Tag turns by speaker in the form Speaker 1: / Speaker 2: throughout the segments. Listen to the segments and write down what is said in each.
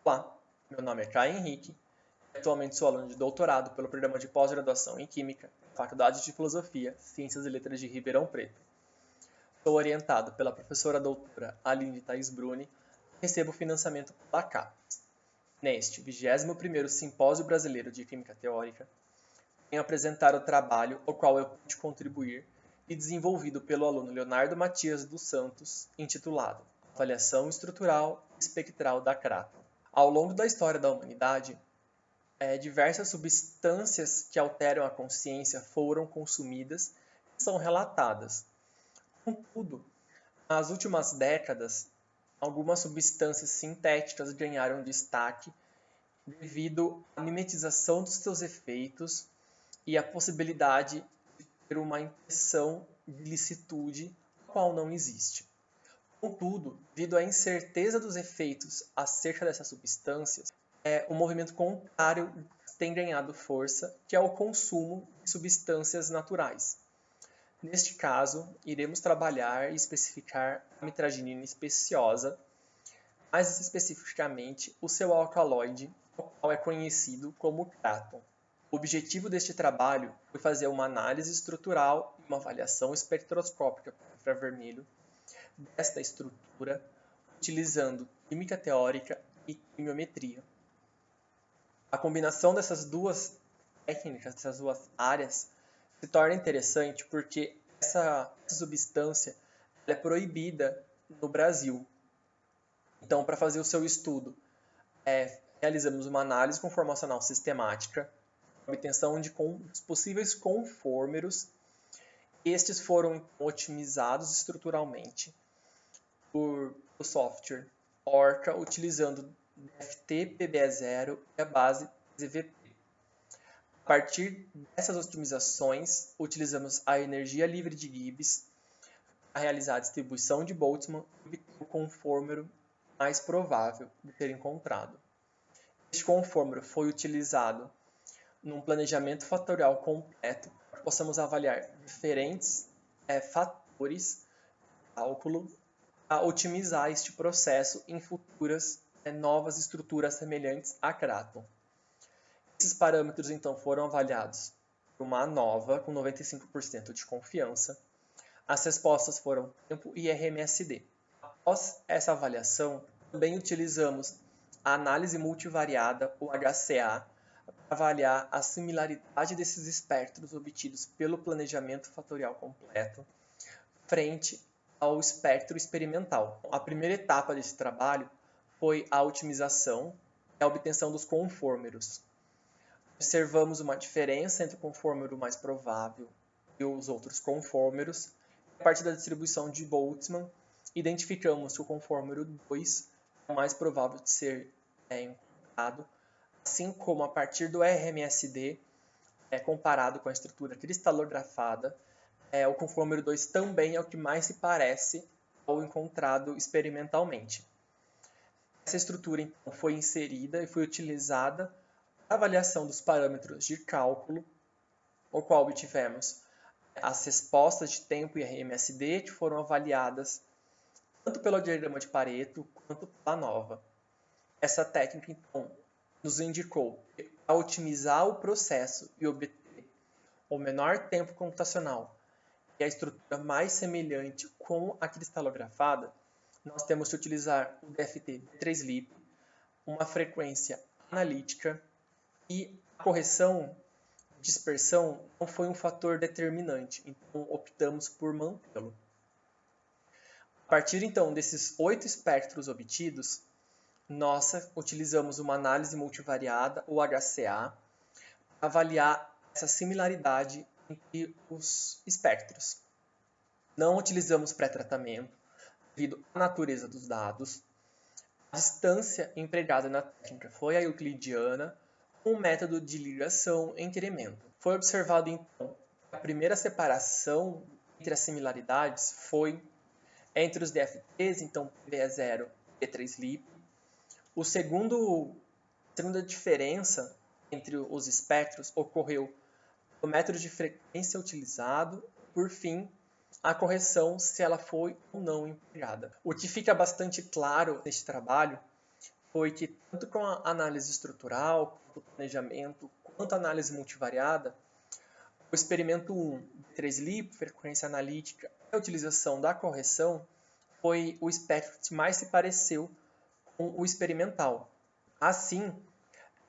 Speaker 1: Olá, meu nome é Caio Henrique, atualmente sou aluno de doutorado pelo programa de pós-graduação em Química, Faculdade de Filosofia, Ciências e Letras de Ribeirão Preto. Sou orientado pela professora doutora Aline Thaís Bruni e recebo financiamento pela CAPES. Neste 21º Simpósio Brasileiro de Química Teórica, venho apresentar o trabalho ao qual eu pude contribuir e desenvolvido pelo aluno Leonardo Matias dos Santos, intitulado Avaliação Estrutural e Espectral da cráton. Ao longo da história da humanidade, diversas substâncias que alteram a consciência foram consumidas e são relatadas. Contudo, nas últimas décadas, algumas substâncias sintéticas ganharam destaque devido à mimetização dos seus efeitos e à possibilidade de ter uma impressão de licitude, a qual não existe. Contudo, devido à incerteza dos efeitos acerca dessas substâncias, um movimento contrário tem ganhado força, que é o consumo de substâncias naturais. Neste caso, iremos trabalhar e especificar a mitragenina especiosa, mais especificamente o seu alcaloide, o qual é conhecido como cráton. O objetivo deste trabalho foi fazer uma análise estrutural e uma avaliação espectroscópica por infravermelho desta estrutura, utilizando química teórica e quimiometria. A combinação dessas duas técnicas, dessas duas áreas, se torna interessante porque essa substância é proibida no Brasil. Então, para fazer o seu estudo, realizamos uma análise conformacional sistemática, obtenção de possíveis conformeros. Estes foram otimizados estruturalmente por o software Orca, utilizando DFT-PBE0 e a base ZVP. A partir dessas otimizações, utilizamos a energia livre de Gibbs para realizar a distribuição de Boltzmann e obter o conformero mais provável de ser encontrado. Este conformero foi utilizado num planejamento fatorial completo para que possamos avaliar diferentes fatores de cálculo a otimizar este processo em futuras novas estruturas semelhantes a cráton. Esses parâmetros, então, foram avaliados por uma ANOVA com 95% de confiança. As respostas foram tempo e RMSD. Após essa avaliação, também utilizamos a análise multivariada, o HCA, para avaliar a similaridade desses espectros obtidos pelo planejamento fatorial completo frente ao espectro experimental. A primeira etapa desse trabalho foi a otimização e a obtenção dos conformeros. Observamos uma diferença entre o conformero mais provável e os outros conformeros. A partir da distribuição de Boltzmann, identificamos que o conformero 2 é o mais provável de ser encontrado, assim como a partir do RMSD, comparado com a estrutura cristalografada, o conformero 2 também é o que mais se parece ao encontrado experimentalmente. Essa estrutura então foi inserida e foi utilizada para a avaliação dos parâmetros de cálculo, o qual obtivemos as respostas de tempo e RMSD que foram avaliadas tanto pelo diagrama de Pareto quanto pela ANOVA. Essa técnica então nos indicou que, ao otimizar o processo e obter o menor tempo computacional e a estrutura mais semelhante com a cristalografada, nós temos que utilizar o DFT-B3LYP, uma frequência analítica, e a correção de dispersão não foi um fator determinante, então optamos por mantê-lo. A partir então desses 8 espectros obtidos, nós utilizamos uma análise multivariada, o HCA, para avaliar essa similaridade entre os espectros. Não utilizamos pré-tratamento, devido à natureza dos dados. A distância empregada na técnica foi a euclidiana, com o método de ligação entre elementos. Foi observado, então, que a primeira separação entre as similaridades foi entre os DFTs, então PBE0 e B3LYP. A segunda diferença entre os espectros ocorreu no método de frequência utilizado, por fim, a correção se ela foi ou não empregada. O que fica bastante claro neste trabalho foi que, tanto com a análise estrutural, quanto o planejamento, quanto a análise multivariada, o experimento 1, B3LIP, frequência analítica, e a utilização da correção foi o espectro que mais se pareceu com o experimental. Assim,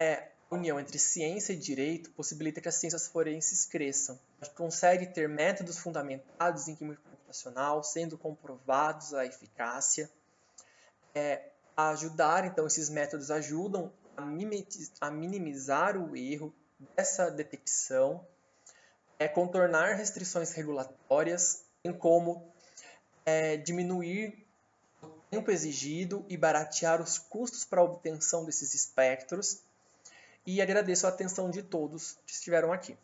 Speaker 1: a união entre ciência e direito possibilita que as ciências forenses cresçam. A gente consegue ter métodos fundamentados em química computacional, sendo comprovados a eficácia. Então, esses métodos ajudam a minimizar o erro dessa detecção, contornar restrições regulatórias, bem como diminuir o tempo exigido e baratear os custos para a obtenção desses espectros. E agradeço a atenção de todos que estiveram aqui.